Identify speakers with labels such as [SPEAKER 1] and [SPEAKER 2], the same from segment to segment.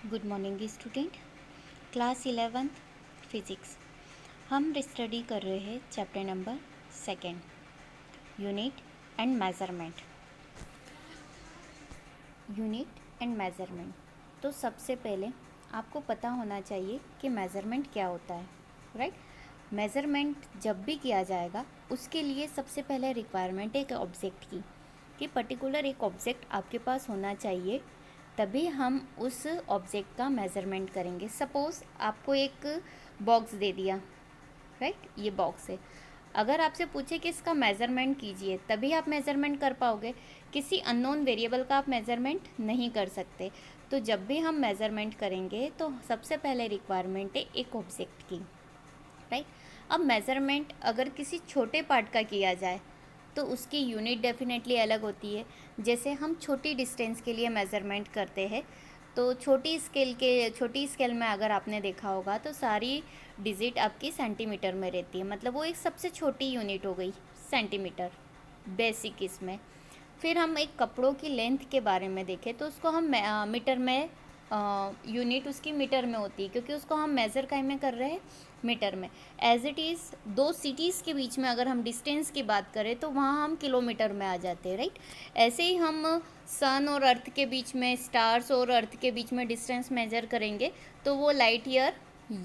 [SPEAKER 1] Good morning student. Class 11th physics हम study कर रहे हैं chapter number 2 unit and measurement. Unit and measurement, तो सबसे पहले आपको पता होना चाहिए कि मेज़रमेंट क्या होता है, राइट। मेज़रमेंट जब भी किया जाएगा उसके लिए सबसे पहले रिक्वायरमेंट है एक ऑब्जेक्ट की, कि पर्टिकुलर एक ऑब्जेक्ट आपके पास होना चाहिए, तभी हम उस ऑब्जेक्ट का मेज़रमेंट करेंगे। सपोज़ आपको एक बॉक्स दे दिया, राइट, ये बॉक्स है। अगर आपसे पूछे कि इसका मेज़रमेंट कीजिए, तभी आप मेज़रमेंट कर पाओगे। किसी अननोन वेरिएबल का आप मेज़रमेंट नहीं कर सकते। तो जब भी हम मेज़रमेंट करेंगे तो सबसे पहले रिक्वायरमेंट है एक ऑब्जेक्ट की, राइट। अब मेज़रमेंट अगर किसी छोटे पार्ट का किया जाए तो उसकी यूनिट डेफिनेटली अलग होती है। जैसे हम छोटी डिस्टेंस के लिए मेज़रमेंट करते हैं, तो छोटी स्केल में अगर आपने देखा होगा तो सारी डिजिट आपकी सेंटीमीटर में रहती है, मतलब वो एक सबसे छोटी यूनिट हो गई सेंटीमीटर, बेसिक इसमें। फिर हम एक कपड़ों की लेंथ के बारे में देखें तो उसको हम मीटर में, यूनिट उसकी मीटर में होती है, क्योंकि उसको हम मेज़र काहे में कर रहे हैं, मीटर में। एज इट इज़ दो सिटीज़ के बीच में अगर हम डिस्टेंस की बात करें तो वहाँ हम किलोमीटर में आ जाते हैं, राइट। ऐसे ही हम सन और अर्थ के बीच में, स्टार्स और अर्थ के बीच में डिस्टेंस मेजर करेंगे तो वो लाइट ईयर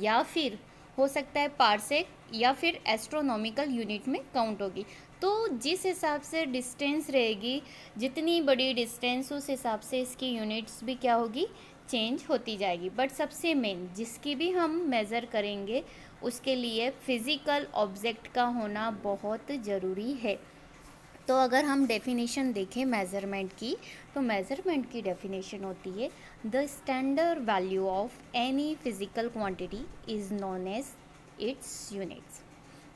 [SPEAKER 1] या फिर हो सकता है पारसेक या फिर एस्ट्रोनॉमिकल यूनिट में काउंट होगी। तो जिस हिसाब से डिस्टेंस रहेगी, जितनी बड़ी डिस्टेंस उस हिसाब से इसकी यूनिट्स भी क्या होगी, चेंज होती जाएगी। बट सबसे मेन जिसकी भी हम मेज़र करेंगे उसके लिए फिज़िकल ऑब्जेक्ट का होना बहुत ज़रूरी है। तो अगर हम डेफिनेशन देखें मेज़रमेंट की, तो मेज़रमेंट की डेफिनेशन होती है the standard value of any physical quantity is known as its units.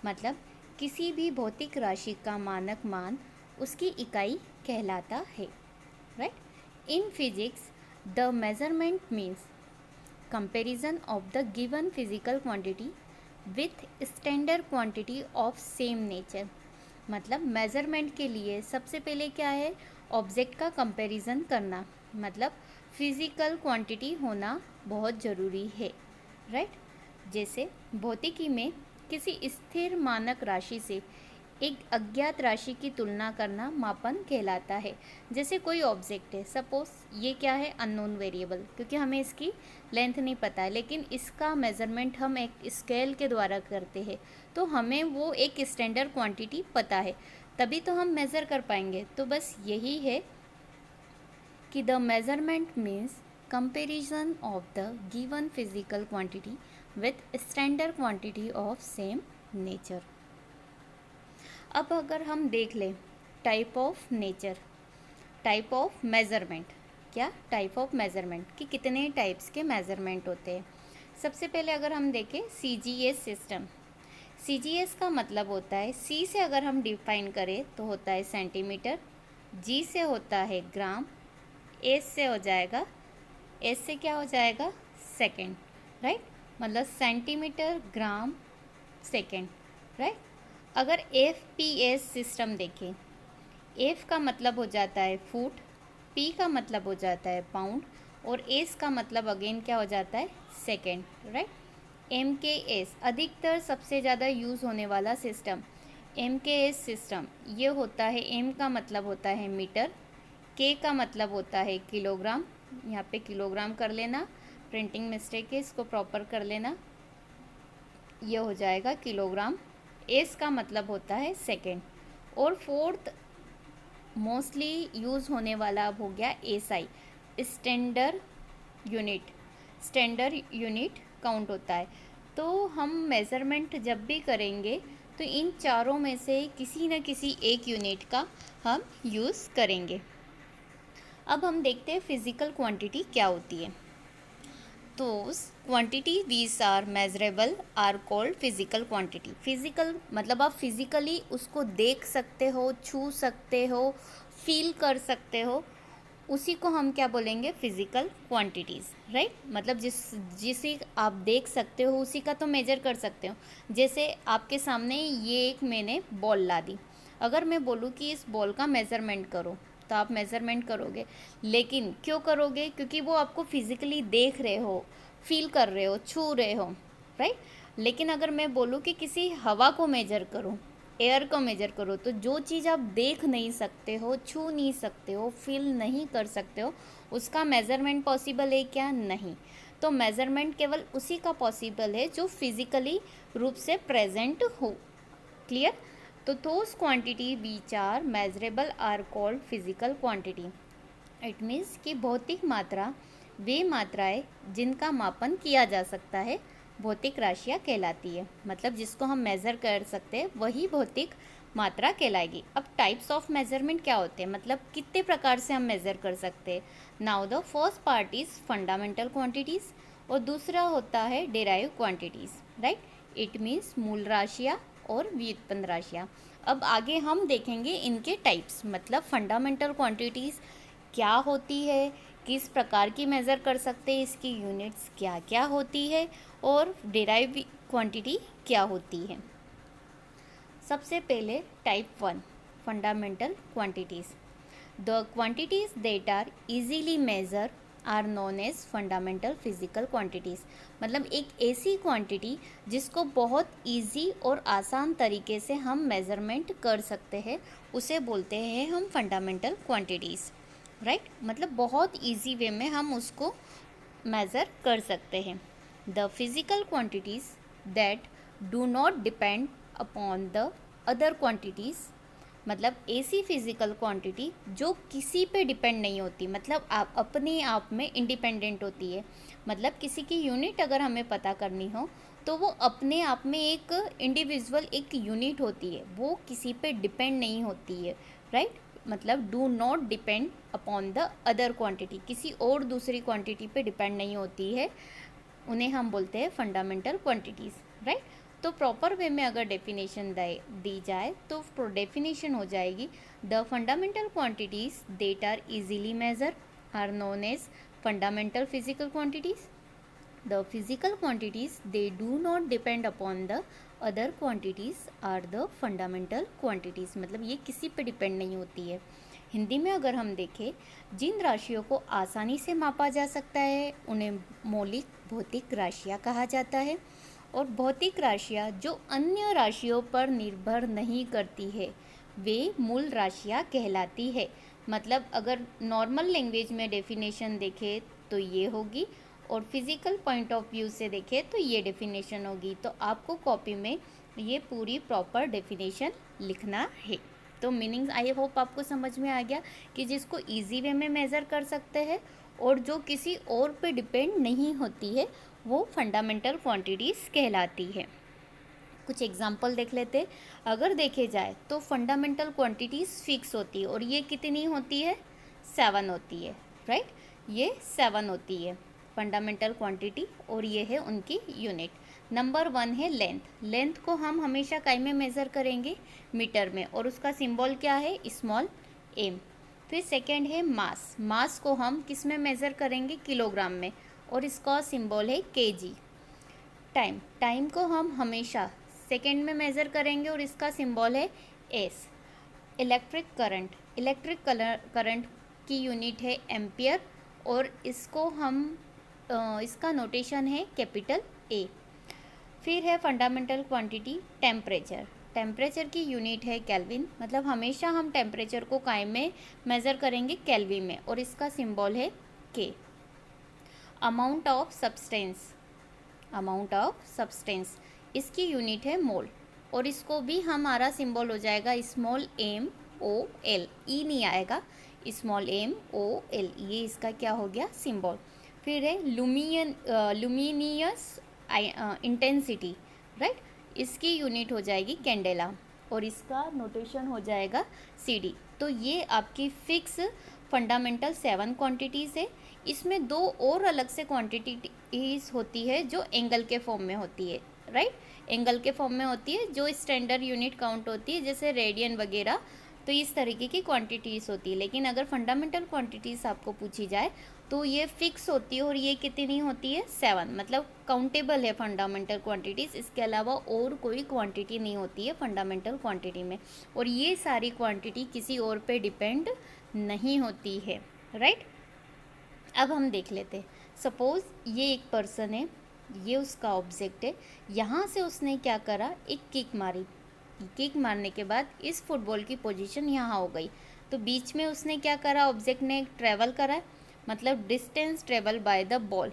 [SPEAKER 1] मतलब किसी भी भौतिक राशि का मानक मान उसकी इकाई कहलाता है, right. In physics the measurement means comparison of the given physical quantity with standard quantity of same nature। मतलब मेज़रमेंट के लिए सबसे पहले क्या है, ऑब्जेक्ट का कंपैरिजन करना, मतलब फिज़िकल क्वांटिटी होना बहुत ज़रूरी है, राइट। जैसे भौतिकी में किसी स्थिर मानक राशि से एक अज्ञात राशि की तुलना करना मापन कहलाता है। जैसे कोई ऑब्जेक्ट है, सपोज ये क्या है, अननोन वेरिएबल, क्योंकि हमें इसकी लेंथ नहीं पता है, लेकिन इसका मेज़रमेंट हम एक स्केल के द्वारा करते हैं, तो हमें वो एक स्टैंडर्ड क्वांटिटी पता है, तभी तो हम मेज़र कर पाएंगे। तो बस यही है कि the measurement means comparison of the given physical quantity with standard quantity of same nature. अब अगर हम देख लें type of nature, type of measurement, क्या टाइप ऑफ मेज़रमेंट कि कितने टाइप्स के मेज़रमेंट होते हैं। सबसे पहले अगर हम देखें CGS सिस्टम। CGS का मतलब होता है, C से अगर हम डिफाइन करें तो होता है सेंटीमीटर, G से होता है ग्राम, S से हो जाएगा, S से क्या हो जाएगा, सेकेंड, राइट। मतलब सेंटीमीटर, ग्राम, सेकेंड, राइट। अगर FPS सिस्टम देखें, F का मतलब हो जाता है फुट, P का मतलब हो जाता है पाउंड, और S का मतलब अगेन क्या हो जाता है, सेकेंड, राइट। MKS अधिकतर सबसे ज़्यादा यूज़ होने वाला सिस्टम, MKS सिस्टम ये होता है, M का मतलब होता है मीटर, K का मतलब होता है किलोग्राम, यहाँ पे किलोग्राम कर लेना, प्रिंटिंग मिस्टेक है, इसको प्रॉपर कर लेना, ये हो जाएगा किलोग्राम। S का मतलब होता है सेकेंड, और फोर्थ मोस्टली यूज़ होने वाला अब हो गया SI, standard unit, standard unit count होता है। तो हम मेज़रमेंट जब भी करेंगे तो इन चारों में से किसी न किसी एक यूनिट का हम यूज़ करेंगे। अब हम देखते हैं फिज़िकल क्वांटिटी क्या होती है। तो quantity which are measurable are called physical quantity. Physical मतलब आप फिजिकली उसको देख सकते हो, छू सकते हो, फील कर सकते हो, उसी को हम क्या बोलेंगे, फिजिकल क्वांटिटीज़, राइट। मतलब जिसे आप देख सकते हो उसी का तो मेजर कर सकते हो। जैसे आपके सामने ये एक मैंने बॉल ला दी, अगर मैं बोलूँ कि इस बॉल का मेज़रमेंट करो तो आप मेज़रमेंट करोगे। लेकिन क्यों करोगे? क्योंकि वो आपको फिज़िकली देख रहे हो, फील कर रहे हो, छू रहे हो, राइट। लेकिन अगर मैं बोलूँ कि किसी हवा को मेजर करो, एयर को मेजर करो, तो जो चीज़ आप देख नहीं सकते हो, छू नहीं सकते हो, फील नहीं कर सकते हो, उसका मेज़रमेंट पॉसिबल है क्या? नहीं। तो मेज़रमेंट केवल उसी का पॉसिबल है जो फिज़िकली रूप से प्रेजेंट हो। क्लियर? तो those quantity which are measurable are called physical quantity. It means कि भौतिक मात्रा वे मात्राएं जिनका मापन किया जा सकता है भौतिक राशियाँ कहलाती है। मतलब जिसको हम मेज़र कर सकते हैं वही भौतिक मात्रा कहलाएगी। अब टाइप्स ऑफ मेज़रमेंट क्या होते हैं, मतलब कितने प्रकार से हम मेज़र कर सकते हैं। Now the first part is fundamental quantities और दूसरा होता है derive quantities, right. It means मूल राशियाँ और व्युत्पन्न राशियाँ। अब आगे हम देखेंगे इनके टाइप्स, मतलब फंडामेंटल क्वांटिटीज़ क्या होती है, किस प्रकार की मेज़र कर सकते हैं, इसकी यूनिट्स क्या क्या होती है, और डेराइव क्वांटिटी क्या होती है। सबसे पहले type 1 fundamental quantities. The quantities that are easily measure are known as fundamental physical quantities. मतलब एक ऐसी क्वांटिटी जिसको बहुत इजी और आसान तरीके से हम मेज़रमेंट कर सकते हैं उसे बोलते हैं हम फंडामेंटल क्वांटिटीज़, राइट। मतलब बहुत इजी वे में हम उसको मेज़र कर सकते हैं। The physical quantities that do not depend upon the other quantities. मतलब ऐसी फिज़िकल क्वांटिटी जो किसी पे डिपेंड नहीं होती, मतलब आप अपने आप में इंडिपेंडेंट होती है। मतलब किसी की यूनिट अगर हमें पता करनी हो तो वो अपने आप में एक इंडिविजुअल एक यूनिट होती है, वो किसी पे डिपेंड नहीं होती है, राइट। मतलब do not depend upon the other quantity, किसी और दूसरी क्वांटिटी पे डिपेंड नहीं होती है, उन्हें हम बोलते हैं फंडामेंटल क्वांटिटीज़, राइट। तो प्रॉपर वे में अगर डेफिनेशन दी जाए तो डेफिनेशन हो जाएगी, the fundamental quantities that are easily measure are known as fundamental physical quantities. The physical quantities they do not depend upon the other quantities are the fundamental quantities. मतलब ये किसी पे डिपेंड नहीं होती है। हिंदी में अगर हम देखें, जिन राशियों को आसानी से मापा जा सकता है उन्हें मौलिक भौतिक राशियाँ कहा जाता है, और भौतिक राशियाँ जो अन्य राशियों पर निर्भर नहीं करती है वे मूल राशियाँ कहलाती है। मतलब अगर नॉर्मल लैंग्वेज में डेफिनेशन देखें तो ये होगी, और फिज़िकल पॉइंट ऑफ व्यू से देखें तो ये डेफिनेशन होगी। तो आपको कॉपी में ये पूरी प्रॉपर डेफिनेशन लिखना है। तो मीनिंग आई होप आपको समझ में आ गया कि जिसको इजी वे में मेज़र कर सकते हैं और जो किसी और पे डिपेंड नहीं होती है वो फंडामेंटल क्वांटिटीज़ कहलाती है। कुछ एग्जांपल देख लेते हैं। अगर देखे जाए तो फंडामेंटल क्वांटिटीज़ फिक्स होती है, और ये कितनी होती है? 7 होती है, राइट। ये 7 होती है फंडामेंटल क्वांटिटी, और ये है उनकी यूनिट। नंबर 1 है लेंथ। लेंथ को हम हमेशा काय में मेज़र करेंगे? मीटर में, और उसका सिंबल क्या है? Small M. फिर सेकेंड है मास। मास को हम किस में मेज़र करेंगे? किलोग्राम में, और इसका सिंबल है केजी। टाइम। टाइम को हम हमेशा सेकेंड में मेज़र करेंगे, और इसका सिंबल है S. Electric current. Electric current की यूनिट है एम्पियर, और इसको हम इसका नोटेशन है कैपिटल ए। फिर है फंडामेंटल क्वांटिटी टेम्परेचर। टेम्परेचर की यूनिट है केल्विन। मतलब हमेशा हम टेम्परेचर को काय में मेज़र करेंगे? केल्विन में, और इसका सिंबल है के। Amount of substance. Amount of substance, इसकी यूनिट है मोल, और इसको भी हमारा सिंबल हो जाएगा स्मॉल एम ओ एल। ई नहीं आएगा, स्मॉल एम ओ एल, ये इसका क्या हो गया? सिंबल। फिर है लुमिनियस इंटेंसिटी, राइट। इसकी यूनिट हो जाएगी कैंडेला, और इसका नोटेशन हो जाएगा सी डी। तो ये आपकी फिक्स फंडामेंटल 7 क्वांटिटीज़ है। इसमें 2 और अलग से क्वांटिटीज़ होती है जो एंगल के फॉर्म में होती है, राइट। एंगल के फॉर्म में होती है जो स्टैंडर्ड यूनिट काउंट होती है, जैसे रेडियन वगैरह। तो इस तरीके की क्वांटिटीज़ होती है। लेकिन अगर फंडामेंटल क्वांटिटीज़ आपको पूछी जाए तो ये फिक्स होती है, और ये कितनी होती है? 7। मतलब काउंटेबल है फंडामेंटल क्वांटिटीज़। इसके अलावा और कोई क्वांटिटी नहीं होती है फंडामेंटल क्वांटिटी में, और ये सारी क्वांटिटी किसी और पे डिपेंड नहीं होती है, राइट। अब हम देख लेते हैं, सपोज़ ये एक पर्सन है, ये उसका ऑब्जेक्ट है, यहाँ से उसने क्या करा, एक किक मारी। किक मारने के बाद इस फुटबॉल की पोजीशन यहाँ हो गई, तो बीच में उसने क्या करा, ऑब्जेक्ट ने ट्रेवल करा, मतलब distance travel by the ball.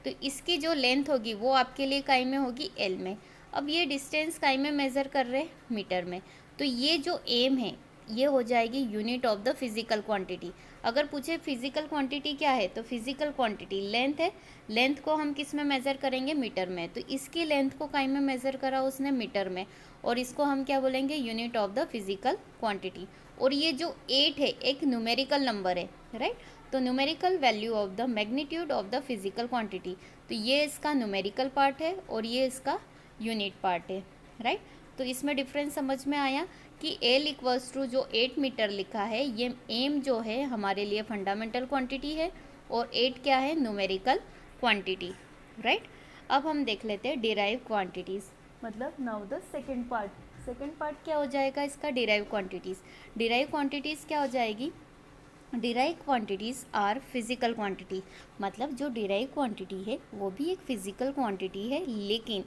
[SPEAKER 1] तो इसकी जो लेंथ होगी वो आपके लिए काई में होगी, एल में। अब ये डिस्टेंस काई में मेज़र कर रहे हैं, मीटर में। तो ये जो एम है ये हो जाएगी unit of the physical quantity. अगर पूछे फिजिकल क्वांटिटी क्या है, तो फिजिकल क्वांटिटी लेंथ है, लेंथ को हम किस में मेज़र करेंगे, मीटर में। तो इसकी लेंथ को काई में मेज़र करा उसने, मीटर में, और इसको हम क्या बोलेंगे, unit of the physical quantity. और ये जो 8 है एक न्यूमेरिकल नंबर है, राइट। तो numerical value of the magnitude of the physical quantity, तो ये इसका न्यूमेरिकल पार्ट है और ये इसका यूनिट पार्ट है, राइट। तो इसमें डिफरेंस समझ में आया कि एल इक्वल्स टू जो 8 मीटर लिखा है, ये एम जो है हमारे लिए फंडामेंटल क्वांटिटी है और 8 क्या है, न्यूमेरिकल क्वांटिटी, राइट। अब हम देख लेते हैं डिराइव क्वांटिटीज़, मतलब नाउ द सेकेंड पार्ट क्या हो जाएगा इसका, डिराइव क्वांटिटीज़। डिराइव क्वांटिटीज़ क्या हो जाएगी, derive quantities are physical quantity, मतलब जो डिराइव क्वांटिटी है वो भी एक फिजिकल क्वांटिटी है, लेकिन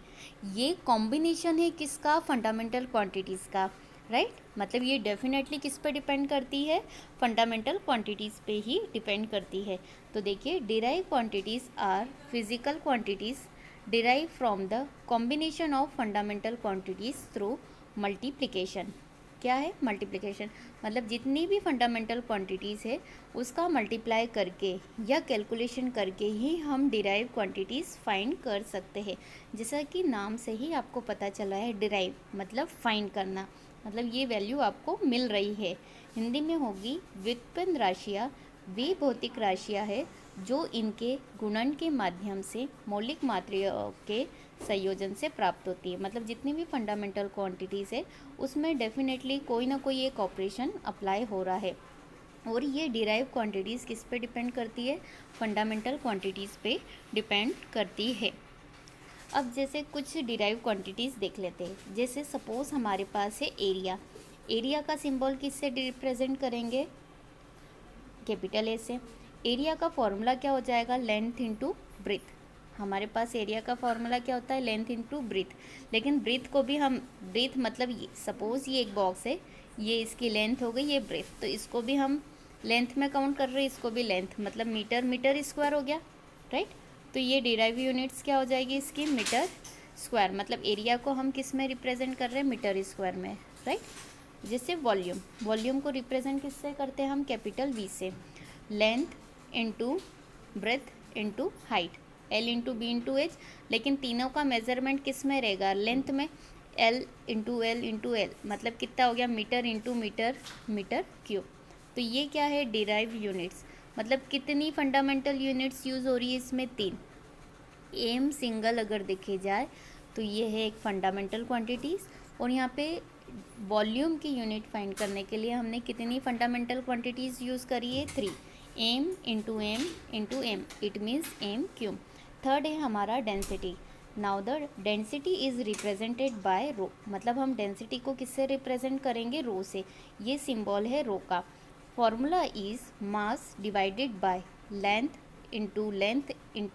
[SPEAKER 1] ये कॉम्बिनेशन है किसका, फंडामेंटल क्वांटिटीज़ का, राइट। मतलब ये डेफिनेटली किस पे डिपेंड करती है, फंडामेंटल क्वांटिटीज़ पे ही डिपेंड करती है। तो देखिए, derive quantities are physical quantities derive from the combination of fundamental quantities through multiplication. क्या है, मल्टीप्लिकेशन, मतलब जितनी भी फंडामेंटल क्वांटिटीज़ है उसका मल्टीप्लाई करके या कैलकुलेशन करके ही हम डिराइव क्वांटिटीज़ फाइंड कर सकते हैं। जैसा कि नाम से ही आपको पता चला है, डिराइव मतलब फाइंड करना, मतलब ये वैल्यू आपको मिल रही है। हिंदी में होगी व्युत्पन्न राशियाँ वे भौतिक राशियाँ है जो इनके गुणन के माध्यम से मौलिक मात्राओं के संयोजन से प्राप्त होती है। मतलब जितनी भी फंडामेंटल क्वांटिटीज़ है उसमें डेफिनेटली कोई ना कोई एक ऑपरेशन अप्लाई हो रहा है, और ये डिराइव क्वांटिटीज़ किस पे डिपेंड करती है, फंडामेंटल क्वांटिटीज़ पे डिपेंड करती है। अब जैसे कुछ डिराइव क्वांटिटीज़ देख लेते हैं, जैसे सपोज़ हमारे पास है एरिया। एरिया का सिंबल किससे रिप्रेजेंट करेंगे, कैपिटल ए से। एरिया का फॉर्मूला क्या हो जाएगा, लेंथ इंटू ब्रीथ। हमारे पास एरिया का फॉर्मूला क्या होता है, लेंथ इंटू ब्रीथ। लेकिन ब्रीथ को भी हम, ब्रीथ मतलब ये सपोज़ ये एक बॉक्स है, ये इसकी लेंथ हो गई, ये ब्रीथ, तो इसको भी हम लेंथ में काउंट कर रहे हैं, इसको भी लेंथ, मतलब मीटर स्क्वायर हो गया, राइट। तो ये डिराइव यूनिट्स क्या हो जाएगी इसकी, मीटर स्क्वायर। मतलब एरिया को हम किस में रिप्रेजेंट कर रहे हैं, मीटर स्क्वायर में, राइट। जैसे वॉल्यूम को रिप्रेजेंट किससे करते हैं हम, कैपिटल वी से। Length into breadth into height, L into B into H. लेकिन तीनों का मेजरमेंट किस में रहेगा, लेंथ में, एल इंटू एल, मतलब कितना हो गया, मीटर इंटू मीटर क्यूब। तो ये क्या है, डिराइव यूनिट्स। मतलब कितनी फंडामेंटल यूनिट्स यूज़ हो रही है इसमें, 3। एम सिंगल अगर देखे जाए तो ये है एक फंडामेंटल क्वांटिटीज़, और यहाँ पे वॉल्यूम की यूनिट फाइंड करने के लिए हमने कितनी फंडामेंटल क्वांटिटीज़ यूज़ करी है, 3। M into M, it means M cube. Third है हमारा density. Now the density is represented by rho, मतलब हम डेंसिटी को किससे रिप्रेजेंट करेंगे, रो से। ये सिंबल है रो का। Formula is mass divided by length into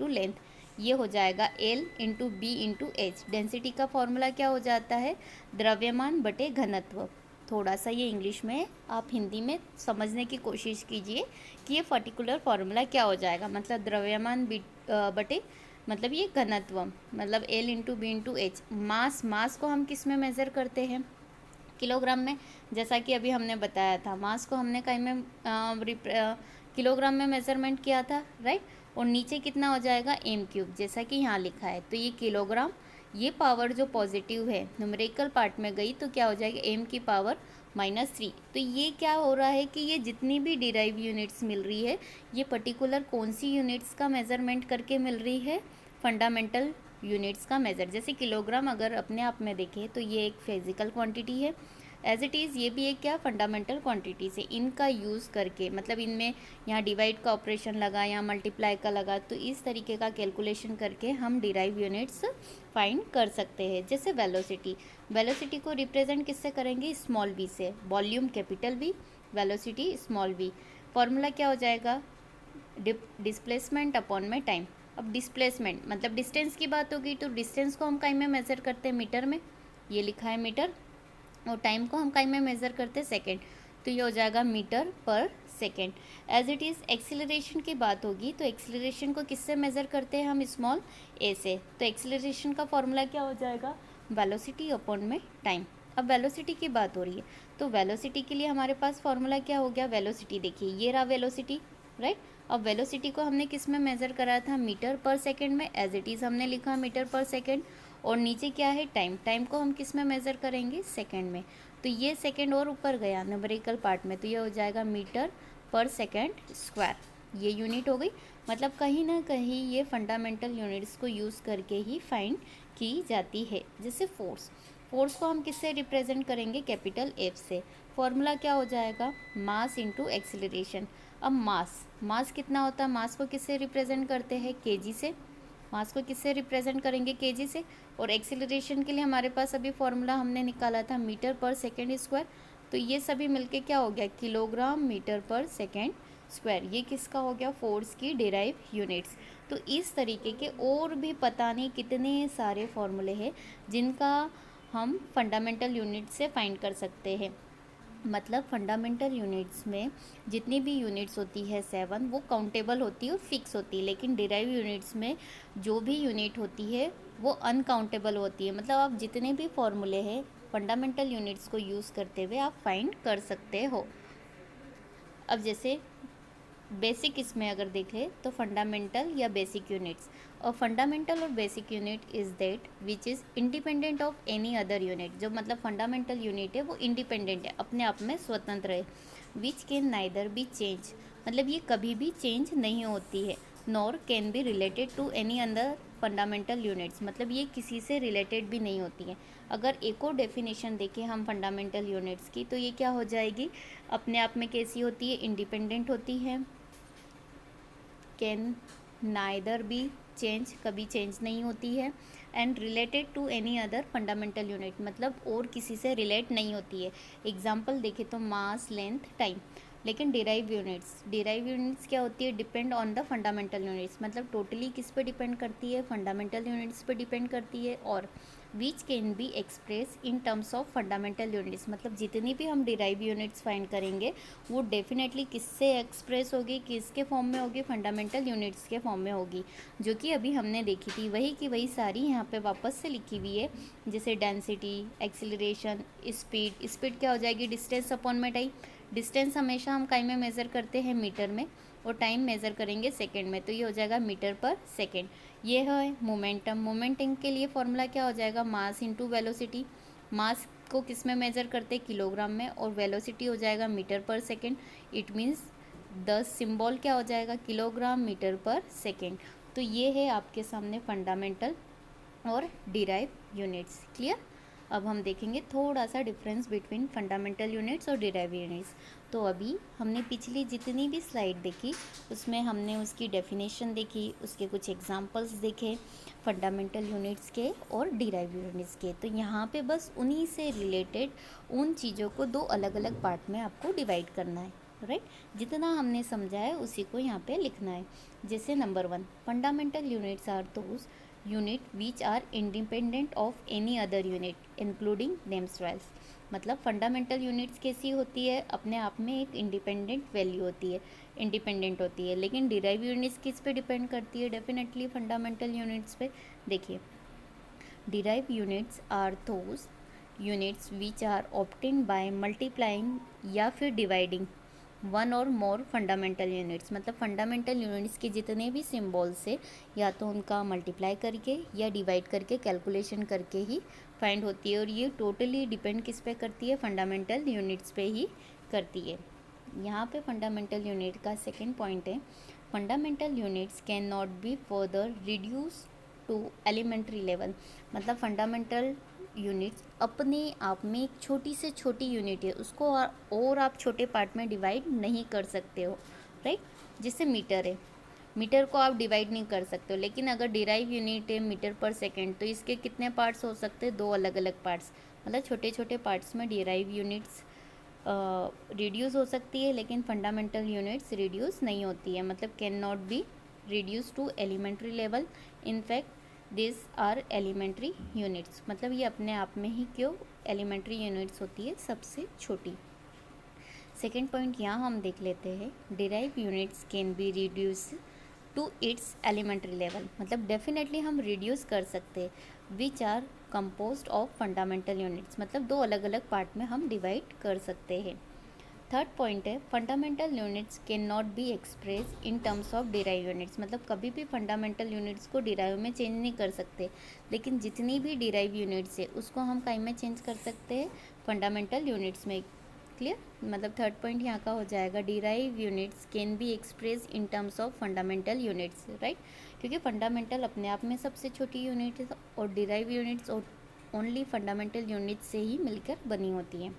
[SPEAKER 1] length. ये हो जाएगा L into B into H. Density का फॉर्मूला क्या हो जाता है, द्रव्यमान बटे घनत्व। थोड़ा सा ये इंग्लिश में, आप हिंदी में समझने की कोशिश कीजिए कि ये पर्टिकुलर फार्मूला क्या हो जाएगा। मतलब द्रव्यमान बटे, मतलब ये घनत्व, मतलब L into B into H. Mass को हम किस में मेज़र करते हैं, किलोग्राम में। जैसा कि अभी हमने बताया था, मास को हमने कहीं में किलोग्राम में मेज़रमेंट किया था, राइट। और नीचे कितना हो जाएगा, एम क्यूब, जैसा कि यहाँ लिखा है। तो ये किलोग्राम, ये पावर जो पॉजिटिव है न्यूमेरिकल पार्ट में गई तो क्या हो जाएगा, एम की पावर -3। तो ये क्या हो रहा है कि ये जितनी भी डिराइव यूनिट्स मिल रही है, ये पर्टिकुलर कौन सी यूनिट्स का मेज़रमेंट करके मिल रही है, फंडामेंटल यूनिट्स का मेज़र। जैसे किलोग्राम अगर अपने आप में देखें तो ये एक फिजिकल क्वांटिटी है, एज इट इज़ ये भी एक क्या, फंडामेंटल क्वांटिटी से। इनका यूज़ करके, मतलब इनमें यहाँ डिवाइड का ऑपरेशन लगा या मल्टीप्लाई का लगा, तो इस तरीके का कैलकुलेशन करके हम डिराइव यूनिट्स फाइंड कर सकते हैं। जैसे वेलोसिटी को रिप्रेजेंट किससे करेंगे, स्मॉल वी से। Volume capital V, velocity small v। Formula क्या हो जाएगा, डिस्प्लेसमेंट अपॉन में टाइम। अब डिस्प्लेसमेंट मतलब डिस्टेंस की बात होगी, तो डिस्टेंस को हम काई में मेज़र करते हैं, मीटर में, ये लिखा है मीटर, और टाइम को हम काई में मेज़र करते हैं, सेकेंड, तो ये हो जाएगा मीटर पर second. As it is acceleration की बात होगी, तो एक्सीलरेशन को किससे मेज़र करते हैं हम, स्मॉल ए से, तो एक्सीलरेशन का फॉर्मूला क्या हो जाएगा, वेलोसिटी अपॉन में टाइम। अब वेलोसिटी की बात हो रही है, तो वेलोसिटी के लिए हमारे पास फॉर्मूला क्या हो गया, वेलोसिटी देखिए ये रहा वेलोसिटी, राइट। अब वेलोसिटी को हमने किस में मेज़र कराया था, मीटर पर सेकेंड में, एज इट इज़ हमने लिखा मीटर पर सेकेंड, और नीचे क्या है टाइम, टाइम को हम किस में मेज़र करेंगे, सेकेंड में, तो ये सेकेंड और ऊपर गया न्यूमेरिकल पार्ट में, तो ये हो जाएगा मीटर पर सेकेंड स्क्वायर, ये यूनिट हो गई। मतलब कहीं ना कहीं ये फंडामेंटल यूनिट्स को यूज़ करके ही फाइंड की जाती है। जैसे फोर्स, फोर्स को हम किससे रिप्रेजेंट करेंगे, कैपिटल एफ से। फॉर्मूला क्या हो जाएगा, मास इंटू एक्सीलरेशन। अब मास कितना होता है, मास को किससे रिप्रेजेंट करते हैं, केजी से, मास को किससे रिप्रेजेंट करेंगे, केजी से। और एक्सीलरेशन के लिए हमारे पास अभी फॉर्मूला हमने निकाला था मीटर पर सेकेंड स्क्वायर, तो ये सभी मिलके क्या हो गया, किलोग्राम मीटर पर सेकेंड स्क्वायर। ये किसका हो गया, फोर्स की डिराइव यूनिट्स। तो इस तरीके के और भी पता नहीं कितने सारे फॉर्मूले हैं जिनका हम फंडामेंटल यूनिट से फाइंड कर सकते हैं। मतलब फंडामेंटल यूनिट्स में जितनी भी यूनिट्स होती है 7, वो काउंटेबल होती है और फिक्स होती है, लेकिन डिराइव यूनिट्स में जो भी यूनिट होती है वो अनकाउंटेबल होती है। मतलब आप जितने भी फॉर्मूले हैं फंडामेंटल यूनिट्स को यूज़ करते हुए आप फाइंड कर सकते हो। अब जैसे बेसिक इसमें अगर देखें तो फंडामेंटल या बेसिक यूनिट्स, और फंडामेंटल और basic unit is that which is independent of any other unit. जो मतलब फंडामेंटल यूनिट है वो इंडिपेंडेंट है, अपने आप में स्वतंत्र है। Which can neither be change, मतलब ये कभी भी चेंज नहीं होती है, nor can be related to any other fundamental units, मतलब ये किसी से रिलेटेड भी नहीं होती है। अगर एक और डेफिनेशन देखें हम फंडामेंटल यूनिट्स की, तो ये क्या हो जाएगी, अपने आप में कैसी होती है, इंडिपेंडेंट होती है, कैन नाइदर बी चेंज, कभी चेंज नहीं होती है, and related to any other fundamental unit, मतलब और किसी से रिलेट नहीं होती है। एग्जाम्पल देखें तो मास, लेंथ, टाइम। लेकिन डिराइव यूनिट्स क्या होती है, depend on the fundamental units, मतलब टोटली किस पे डिपेंड करती है, फंडामेंटल यूनिट्स पे डिपेंड करती है, और which can be express in terms of fundamental units, मतलब जितनी भी हम डिराइव यूनिट्स फाइंड करेंगे वो डेफिनेटली किससे एक्सप्रेस होगी, किसके फॉर्म में होगी, फंडामेंटल यूनिट्स के फॉर्म में होगी, जो कि अभी हमने देखी थी वही की वही सारी यहाँ पे वापस से लिखी हुई है। जैसे डेंसिटी, एक्सीलरेशन, स्पीड क्या हो जाएगी, डिस्टेंस अपॉन में टाइम। डिस्टेंस हमेशा हम काई में मेज़र करते हैं, मीटर में, और टाइम मेज़र करेंगे सेकेंड में, तो ये हो जाएगा मीटर पर सेकेंड। ये है मोमेंटम के लिए फॉर्मूला क्या हो जाएगा, मास इंटू वेलोसिटी। मास को किस में मेज़र करते हैं, किलोग्राम में, और वेलोसिटी हो जाएगा मीटर पर second. It means the symbol क्या हो जाएगा, किलोग्राम मीटर पर सेकेंड। तो ये है आपके सामने फंडामेंटल और डिराइव यूनिट्स। क्लियर। अब हम देखेंगे थोड़ा सा डिफरेंस बिटवीन फंडामेंटल यूनिट्स और डिराइव यूनिट्स। तो अभी हमने पिछली जितनी भी स्लाइड देखी उसमें हमने उसकी डेफिनेशन देखी, उसके कुछ एग्जांपल्स देखे फंडामेंटल यूनिट्स के और डिराइव यूनिट्स के। तो यहाँ पे बस उन्हीं से रिलेटेड उन चीज़ों को दो अलग अलग पार्ट में आपको डिवाइड करना है, राइट। जितना हमने समझा है उसी को यहाँ पे लिखना है। जैसे number 1, fundamental units are those unit which are independent of any other unit including themselves. मतलब फंडामेंटल यूनिट्स कैसी होती है, अपने आप में एक इंडिपेंडेंट वैल्यू होती है, इंडिपेंडेंट होती है। लेकिन डिराइव यूनिट्स किस पे डिपेंड करती है, डेफिनेटली फंडामेंटल यूनिट्स पे। देखिए, derive units are those units which are obtained by multiplying या फिर डिवाइडिंग वन और मोर फंडामेंटल यूनिट्स। मतलब फंडामेंटल यूनिट्स के जितने भी सिम्बॉल्स से या तो उनका मल्टीप्लाई करके या डिवाइड करके कैलकुलेशन करके ही फाइंड होती है, और ये टोटली डिपेंड किस पे करती है, फंडामेंटल यूनिट्स पे ही करती है। यहाँ पे फंडामेंटल यूनिट का सेकेंड पॉइंट है, fundamental units can not be further reduce to elementary level. मतलब फंडामेंटल यूनिट्स अपने आप में एक छोटी से छोटी यूनिट है, उसको और आप छोटे पार्ट में डिवाइड नहीं कर सकते हो, राइट। जैसे मीटर है, मीटर को आप डिवाइड नहीं कर सकते हो, लेकिन अगर डिराइव यूनिट है मीटर पर सेकेंड, तो इसके कितने पार्ट्स हो सकते हैं, दो अलग अलग पार्ट्स। मतलब छोटे छोटे पार्ट्स में डिराइव यूनिट्स रिड्यूस हो सकती है, लेकिन फंडामेंटल यूनिट्स रिड्यूस नहीं होती है, मतलब can not be reduce to elementary level. In fact this are elementary units, मतलब ये अपने आप में ही क्यों एलिमेंट्री यूनिट्स होती है, सबसे छोटी। सेकेंड पॉइंट यहाँ हम देख लेते हैं, derive units can be reduce to its elementary level, मतलब डेफिनेटली हम रिड्यूस कर सकते हैं। Which are composed of fundamental units, मतलब दो अलग अलग पार्ट में हम डिवाइड कर सकते हैं। थर्ड पॉइंट है, fundamental units can not be express in terms of derive units, मतलब कभी भी फंडामेंटल यूनिट्स को डिराइव में चेंज नहीं कर सकते, लेकिन जितनी भी डिराइव यूनिट्स है उसको हम काई में चेंज कर सकते हैं, फंडामेंटल यूनिट्स में। क्लियर, मतलब थर्ड पॉइंट यहाँ का हो जाएगा, derive units can be express in terms of fundamental units, right, क्योंकि फंडामेंटल अपने आप में सबसे छोटी यूनिट है और derive units only fundamental units से ही मिलकर बनी होती हैं।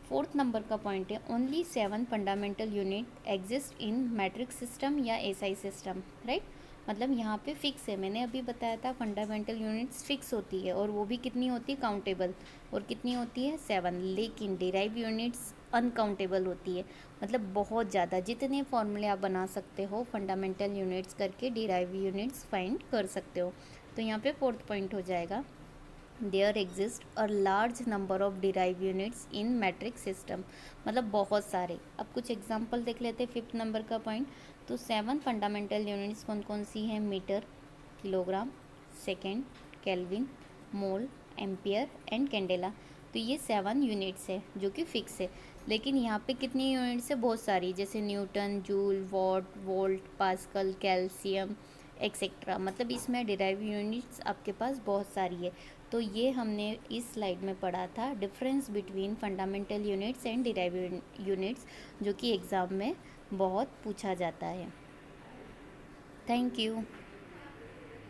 [SPEAKER 1] फोर्थ नंबर का पॉइंट है, only 7 fundamental unit exist in matrix system या एसआई सिस्टम, राइट, मतलब यहाँ पे फिक्स है, मैंने अभी बताया था फंडामेंटल यूनिट्स फिक्स होती है और वो भी कितनी होती है, काउंटेबल, और कितनी होती है 7, लेकिन डिराइव यूनिट्स अनकाउंटेबल होती है, मतलब बहुत ज़्यादा, जितने फॉर्मूले आप बना सकते हो फंडामेंटल यूनिट्स करके डिराइव यूनिट्स फाइंड कर सकते हो। तो यहाँ पे फोर्थ पॉइंट हो जाएगा, there exist a large number of derive units in metric system, मतलब बहुत सारे। अब कुछ एग्जांपल देख लेते हैं फिफ्थ नंबर का पॉइंट। तो 7 फंडामेंटल यूनिट्स कौन कौन सी हैं, metre, kilogram, second, kelvin, mole, ampere and candela. तो ये 7 यूनिट्स है जो कि फिक्स है, लेकिन यहाँ पे कितनी यूनिट्स है, बहुत सारी, जैसे Newton, joule, what, volt, pascal, calcium etcetera, मतलब इसमें डिराइव यूनिट्स आपके पास बहुत सारी है। तो ये हमने इस स्लाइड में पढ़ा था, difference between fundamental units and derive units, जो कि एग्ज़ाम में बहुत पूछा जाता है। Thank you.